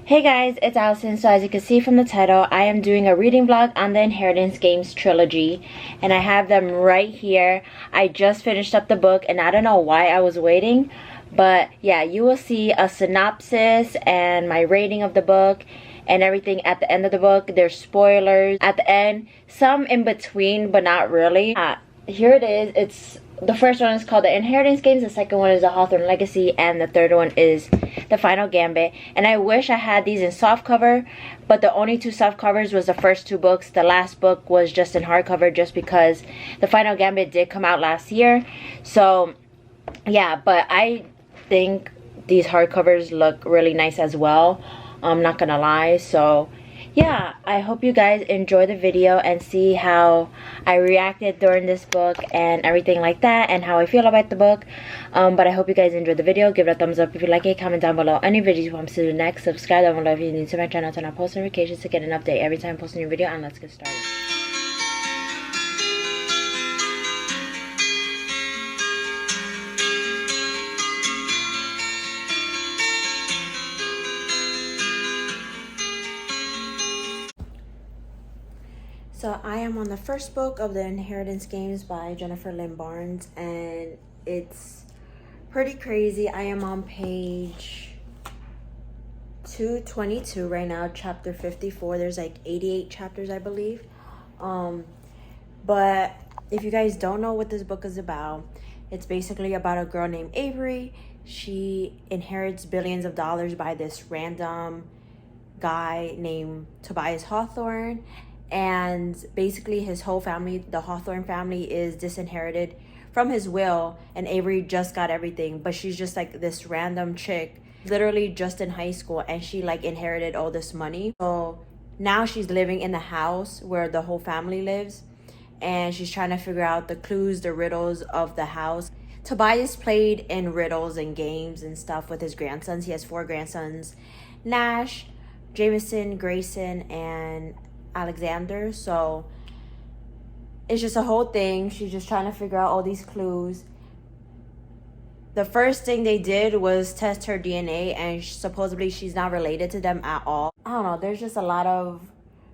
Hey guys, it's Allison. So as you can see from the title, I am doing a reading vlog on the Inheritance Games trilogy, and I have them right here. I just finished up the book and I don't know why I was waiting, but yeah, you will see a synopsis and my rating of the book and everything at the end of the book. There's spoilers at the end, some in between but not really. Here it is. The first one is called the Inheritance Games, the second one is the Hawthorne Legacy, and the third one is the Final Gambit. And I wish I had these in softcover, but the only two soft covers was the first two books. The last book was just in hardcover just because the Final Gambit did come out last year. So yeah, but I think these hardcovers look really nice as well, I'm not gonna lie. So yeah, I hope you guys enjoy the video and see how I reacted during this book and everything like that, and how I feel about the book. But I hope you guys enjoyed the video. Give it a thumbs up if you like it. Comment down below any videos you want me to do next. Subscribe down below if you're new to my channel. Turn on post notifications to get an update every time I post a new video. And let's get started. So I am on the first book of the Inheritance Games by Jennifer Lynn Barnes, and it's pretty crazy. I am on page 222 right now, chapter 54. There's like 88 chapters, I believe. But if you guys don't know what this book is about, it's basically about a girl named Avery. She inherits billions of dollars by this random guy named Tobias Hawthorne. And basically his whole family, the Hawthorne family, is disinherited from his will, and Avery just got everything, but she's just like this random chick, literally just in high school, and she like inherited all this money. So now she's living in the house where the whole family lives, and she's trying to figure out the clues, the riddles of the house. Tobias played in riddles and games and stuff with his grandsons. He has 4 grandsons: Nash, Jameson, Grayson, and Alexander. So it's just a whole thing. She's just trying to figure out all these clues. The first thing they did was test her DNA, and supposedly she's not related to them at all. I don't know, there's just a lot of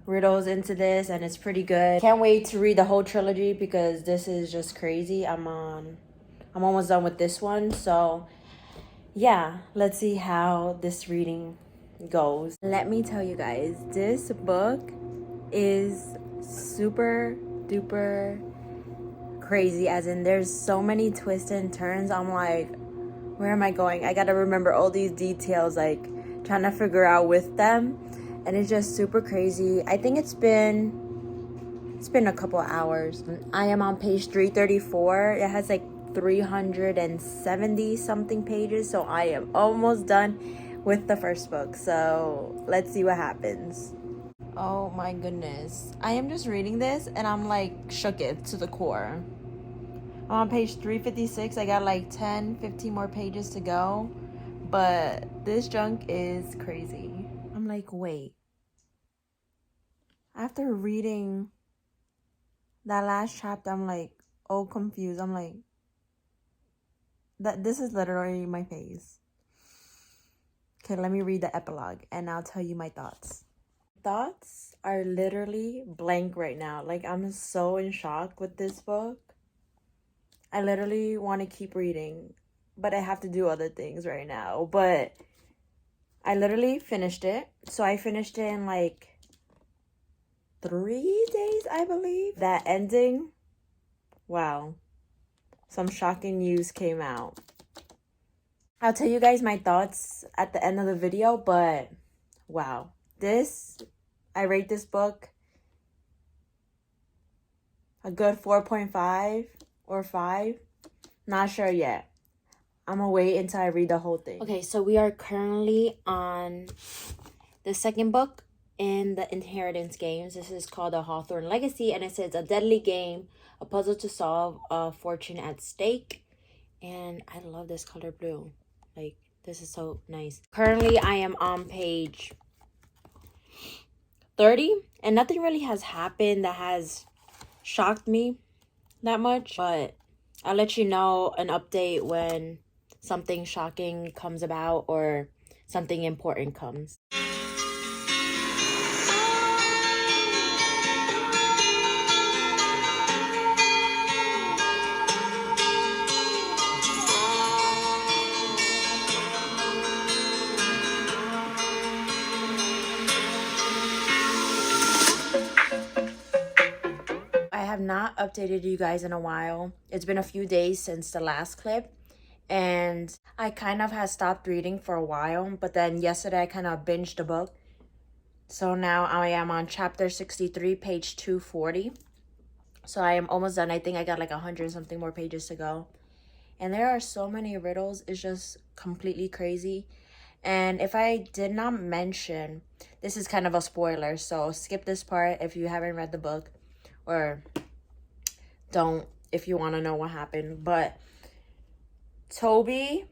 riddles into this, and it's pretty good. Can't wait to read the whole trilogy because this is just crazy. I'm almost done with this one. So yeah, let's see how this reading goes. Let me tell you guys, this book is super duper crazy, as in there's so many twists and turns. I'm like, where am I going? I gotta remember all these details, like trying to figure out with them, and it's just super crazy. I think it's been a couple hours. I am on page 334. It has like 370 something pages, so I am almost done with the first book. So let's see what happens. Oh my goodness. I am just reading this and I'm like shooketh to the core. I'm on page 356. I got like 10-15 more pages to go, but this junk is crazy. I'm like, wait. After reading that last chapter, I'm like, oh, confused. I'm like, this is literally my face. Okay, let me read the epilogue and I'll tell you my thoughts. Thoughts are literally blank right now. Like, I'm so in shock with this book. I literally want to keep reading, but I have to do other things right now. But I literally finished it. So I finished it in like 3 days, I believe. That ending, wow, some shocking news came out. I'll tell you guys my thoughts at the end of the video, but wow. I rate this book a good 4.5 or 5. Not sure yet. I'm gonna wait until I read the whole thing. Okay, so we are currently on the second book in the Inheritance Games. This is called the Hawthorne Legacy, and it says a deadly game, a puzzle to solve, a fortune at stake. And I love this color blue. Like, this is so nice. Currently, I am on page 30, and nothing really has happened that has shocked me that much, but I'll let you know an update when something shocking comes about or something important comes. updated you guys in a while. It's been a few days since the last clip, and I kind of had stopped reading for a while, but then yesterday I kind of binged the book. So now I am on chapter 63, page 240. So I am almost done. I think I got like 100 something more pages to go. And there are so many riddles. It's just completely crazy. And if I did not mention, this is kind of a spoiler, so skip this part if you haven't read the book, or don't if you want to know what happened. But Toby,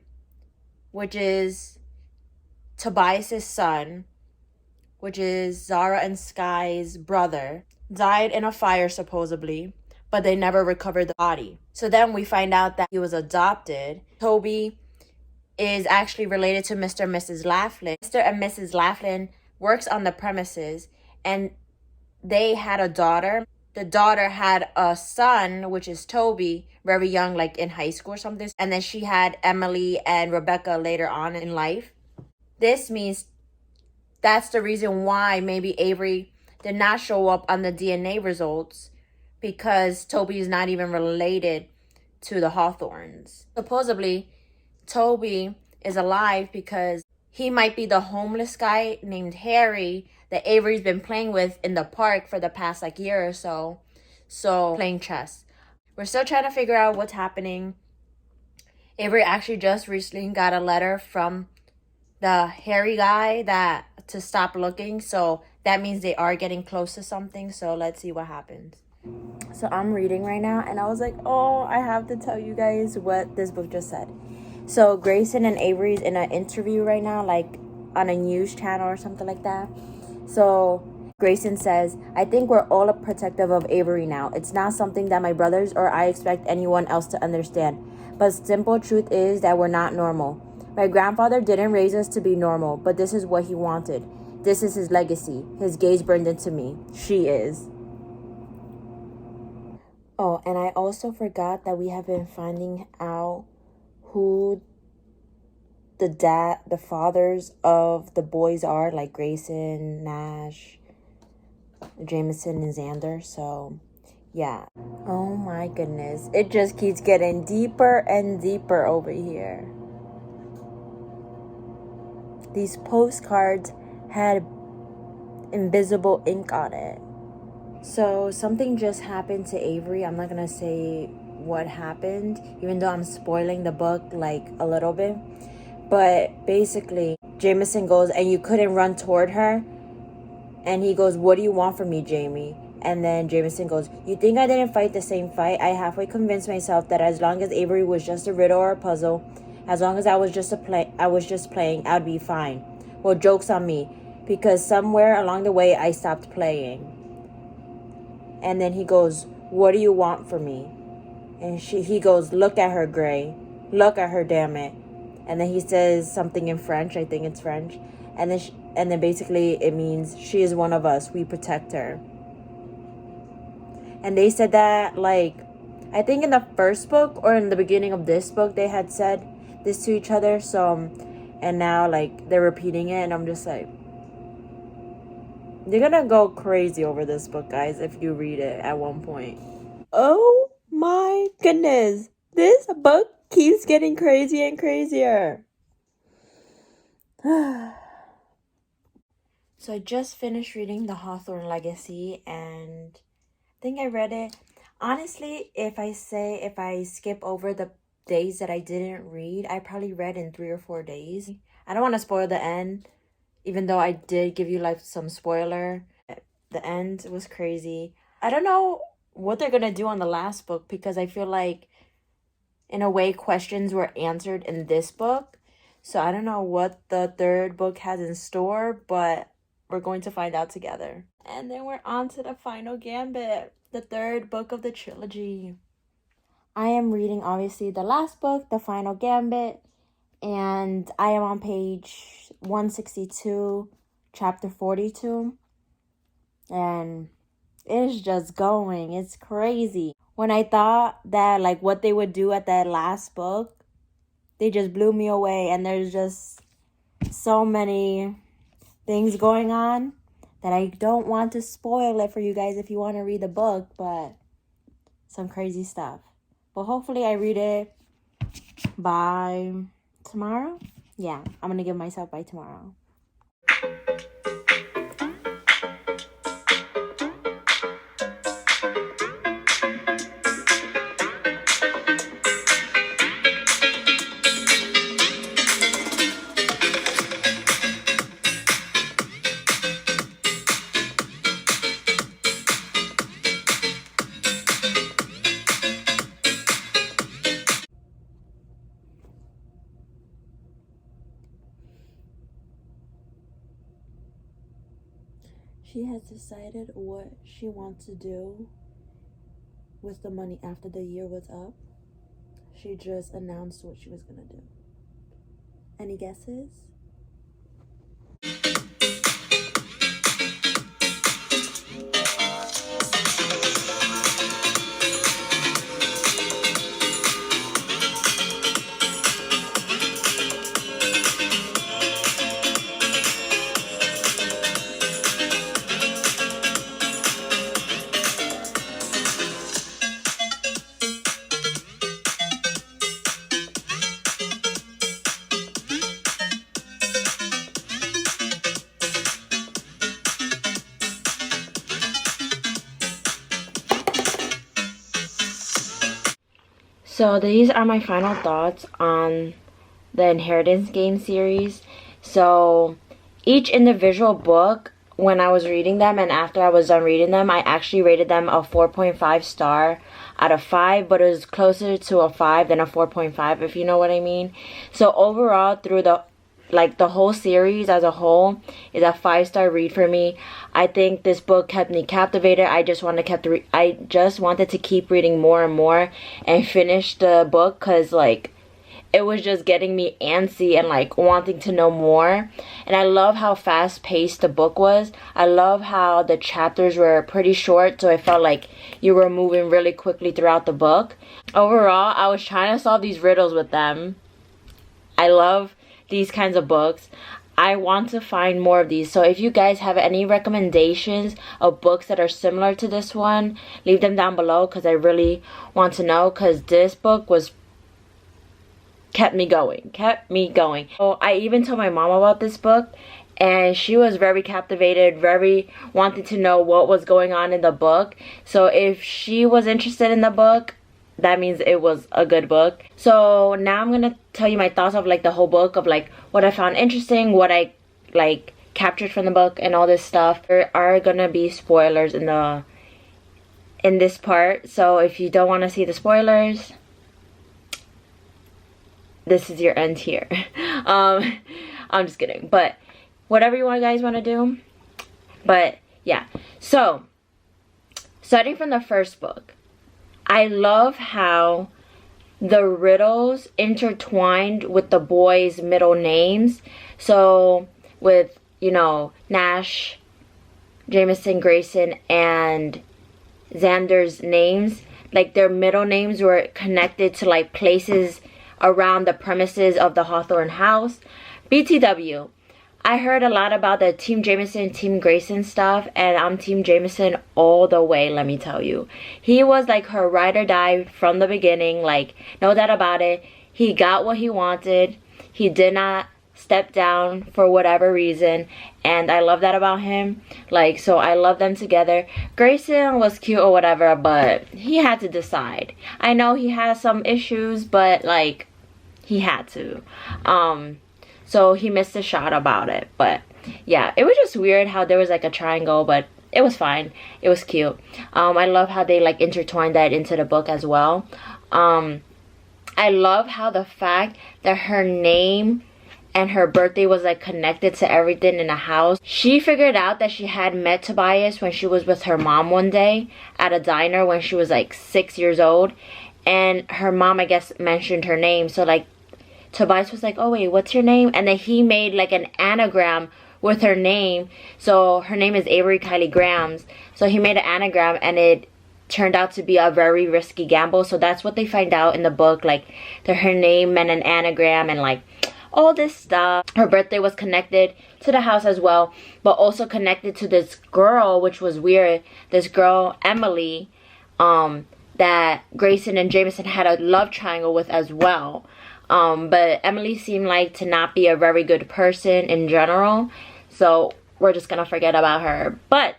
which is Tobias's son, which is Zara and Sky's brother, died in a fire supposedly, but they never recovered the body. So then we find out that he was adopted. Toby is actually related to Mr. and Mrs. Laughlin. Mr. and Mrs. Laughlin works on the premises, and they had a daughter. The daughter had a son, which is Toby, very young, like in high school or something. And then she had Emily and Rebecca later on in life. This means that's the reason why maybe Avery did not show up on the DNA results, because Toby is not even related to the Hawthorns. Supposedly, Toby is alive because he might be the homeless guy named Harry that Avery's been playing with in the park for the past like year or so. So, playing chess. We're still trying to figure out what's happening. Avery actually just recently got a letter from the Harry guy to stop looking. So, that means they are getting close to something. So, let's see what happens. So, I'm reading right now, and I was like, oh, I have to tell you guys what this book just said. So Grayson and Avery's in an interview right now, like on a news channel or something like that. So Grayson says, I think we're all protective of Avery now. It's not something that my brothers or I expect anyone else to understand. But simple truth is that we're not normal. My grandfather didn't raise us to be normal, but this is what he wanted. This is his legacy. His gaze burned into me. She is. Oh, and I also forgot that we have been finding out who the fathers of the boys are, like Grayson, Nash, Jameson, and Xander. So, yeah. Oh my goodness. It just keeps getting deeper and deeper over here. These postcards had invisible ink on it. So, something just happened to Avery. I'm not going to say what happened, even though I'm spoiling the book like a little bit. But basically, Jameson goes, and you couldn't run toward her. And he goes, what do you want from me, Jamie? And then Jameson goes, you think I didn't fight the same fight? I halfway convinced myself that as long as Avery was just a riddle or a puzzle, as long as I was just playing, I'd be fine. Well, joke's on me, because somewhere along the way I stopped playing. And then he goes, what do you want from me? And he goes, look at her, Gray. Look at her, damn it. And then he says something in French. I think it's French. And then basically it means she is one of us. We protect her. And they said that, like, I think in the first book or in the beginning of this book, they had said this to each other. So, and now, like, they're repeating it. And I'm just like, you're gonna go crazy over this book, guys, if you read it at one point. Oh my goodness. This book keeps getting crazier and crazier. So I just finished reading The Hawthorne Legacy, and I think I read it. Honestly, if I skip over the days that I didn't read, I probably read in 3 or 4 days. I don't want to spoil the end, even though I did give you like some spoiler. The end was crazy. I don't know what they're gonna do on the last book, because I feel like in a way questions were answered in this book. So I don't know what the third book has in store, but we're going to find out together. And then we're on to the final gambit, the third book of the trilogy. I am reading obviously the last book, the final gambit, and I am on page 162, chapter 42. And it's just going. It's crazy. When I thought that, like, what they would do at that last book, they just blew me away. And there's just so many things going on that I don't want to spoil it for you guys if you want to read the book. But some crazy stuff. But hopefully I read it by tomorrow. Yeah, I'm gonna give myself by tomorrow. She has decided what she wants to do with the money after the year was up. She just announced what she was gonna do. Any guesses? So these are my final thoughts on the Inheritance Game series. So each individual book, when I was reading them and after I was done reading them, I actually rated them a 4.5 star out of 5, but it was closer to a 5 than a 4.5, if you know what I mean. So overall, through the whole series as a whole is a 5-star read for me. I think this book kept me captivated. I just wanted to keep reading more and more and finish the book, because like it was just getting me antsy and like wanting to know more. And I love how fast paced the book was. I love how the chapters were pretty short, so it felt like you were moving really quickly throughout the book. Overall, I was trying to solve these riddles with them. I love these kinds of books. I want to find more of these. So if you guys have any recommendations of books that are similar to this one, leave them down below, because I really want to know, because this book kept me going. So I even told my mom about this book, and she was very captivated, very wanting to know what was going on in the book. So if she was interested in the book, that means it was a good book. So now I'm gonna tell you my thoughts of like the whole book, of like what I found interesting, what I like captured from the book, and all this stuff. There are gonna be spoilers in this part, so if you don't want to see the spoilers, this is your end here. I'm just kidding, but whatever you guys want to do. But yeah, so starting from the first book, I love how the riddles intertwined with the boys' middle names. So with, you know, Nash, Jameson, Grayson, and Xander's names, like their middle names were connected to like places around the premises of the Hawthorne house. BTW. I heard a lot about the Team Jameson, Team Grayson stuff, and I'm Team Jameson all the way, let me tell you. He was like her ride or die from the beginning, like, no doubt about it. He got what he wanted. He did not step down for whatever reason, and I love that about him. Like, so I love them together. Grayson was cute or whatever, but he had to decide. I know he has some issues, but like, he had to. So he missed a shot about it. But yeah, it was just weird how there was like a triangle, but it was fine. It was cute. I love how they like intertwined that into the book as well. I love how the fact that her name and her birthday was like connected to everything in the house. She figured out that she had met Tobias when she was with her mom one day at a diner when she was like 6 years old. And her mom, I guess, mentioned her name. So like Tobias was like, oh wait, what's your name? And then he made like an anagram with her name. So her name is Avery Kylie Grams. So he made an anagram, and it turned out to be a very risky gamble. So that's what they find out in the book, like that her name meant an anagram and like all this stuff. Her birthday was connected to the house as well, but also connected to this girl, which was weird. This girl, Emily, that Grayson and Jameson had a love triangle with as well. But Emily seemed like to not be a very good person in general, so we're just gonna forget about her. But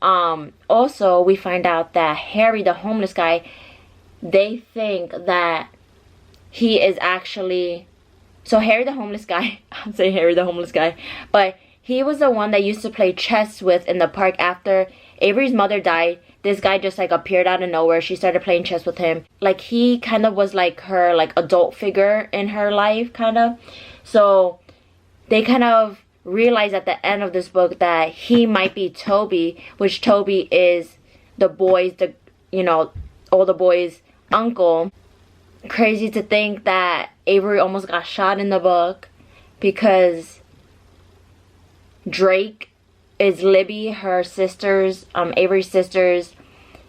also we find out that Harry, the homeless guy, they think that he is actually, so Harry the homeless guy, I'm saying Harry the homeless guy, but he was the one that used to play chess with in the park after Avery's mother died. This guy just like appeared out of nowhere. She started playing chess with him. Like he kind of was like her like adult figure in her life kind of. So they kind of realized at the end of this book that he might be Toby, which Toby is the boys, the, you know, all the boys' uncle. Crazy to think that Avery almost got shot in the book because Drake is Libby, her sister's, Avery's sister's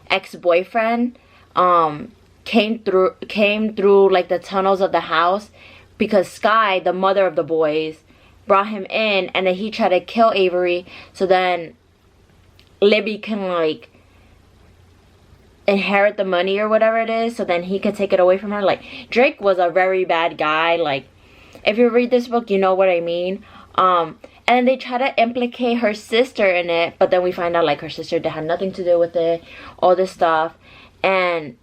ex-boyfriend, came through like the tunnels of the house because Sky, the mother of the boys, brought him in, and then he tried to kill Avery so then Libby can like inherit the money or whatever it is, so then he could take it away from her. Like Drake was a very bad guy. Like if you read this book, you know what I mean. And they try to implicate her sister in it, but then we find out like her sister had nothing to do with it, all this stuff. And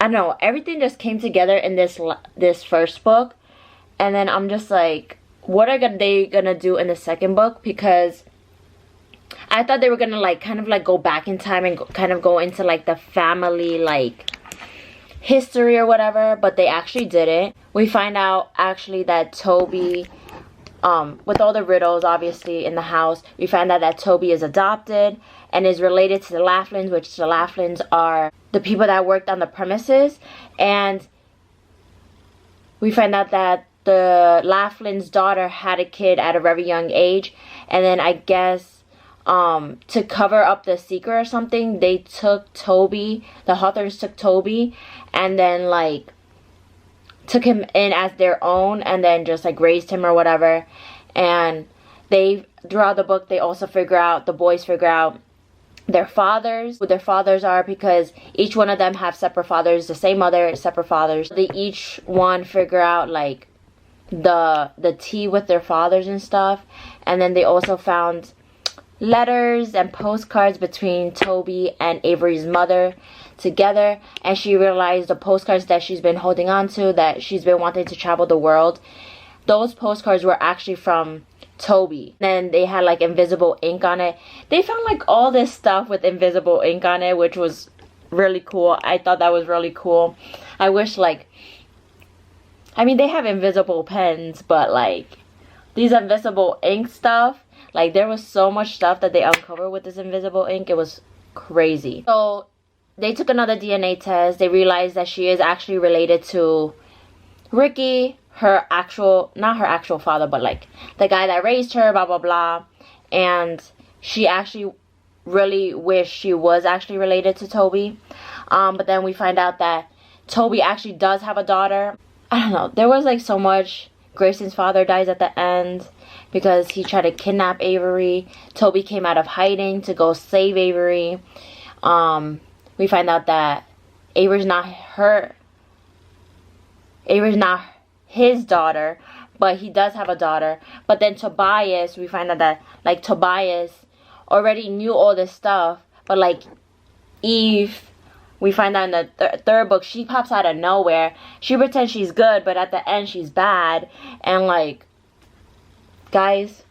I don't know, everything just came together in this first book, and then I'm just like, what are they gonna do in the second book? Because I thought they were gonna like kind of like go back in time and kind of go into like the family like history or whatever, but they actually didn't. We find out actually that Toby, with all the riddles obviously in the house, we find out that Toby is adopted and is related to the Laughlins, which the Laughlins are the people that worked on the premises. And we find out that the Laughlin's daughter had a kid at a very young age, and then I guess to cover up the secret or something, they took Toby, the Hawthorns took Toby and then like took him in as their own and then just like raised him or whatever. And they, throughout the book, they also the boys figure out their fathers, who their fathers are, because each one of them have separate fathers, the same mother, separate fathers. They each one figure out like the tea with their fathers and stuff. And then they also found letters and postcards between Toby and Avery's mother together, and she realized the postcards that she's been holding on to, that she's been wanting to travel the world, those postcards were actually from Toby. Then they had like invisible ink on it. They found like all this stuff with invisible ink on it, which was really cool. I thought that was really cool. I wish like, I mean, they have invisible pens, but like these invisible ink stuff, like there was so much stuff that they uncovered with this invisible ink. It was crazy. So they took another DNA test. They realized that she is actually related to Ricky, her actual, not her actual father, but like the guy that raised her, blah, blah, blah. And she actually really wished she was actually related to Toby. But then we find out that Toby actually does have a daughter. I don't know. There was like so much. Grayson's father dies at the end because he tried to kidnap Avery. Toby came out of hiding to go save Avery. We find out that Avery's not his daughter, but he does have a daughter. But then Tobias, we find out that like Tobias already knew all this stuff, but like Eve, we find out in the third book, she pops out of nowhere. She pretends she's good, but at the end she's bad. And like, guys,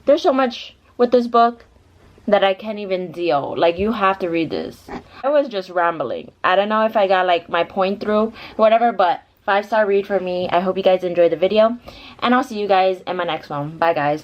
there's so much with this book that I can't even deal. Like, you have to read this. I was just rambling. I don't know if I got like my point through or whatever, but 5-star read for me. I hope you guys enjoyed the video, and I'll see you guys in my next one. Bye guys.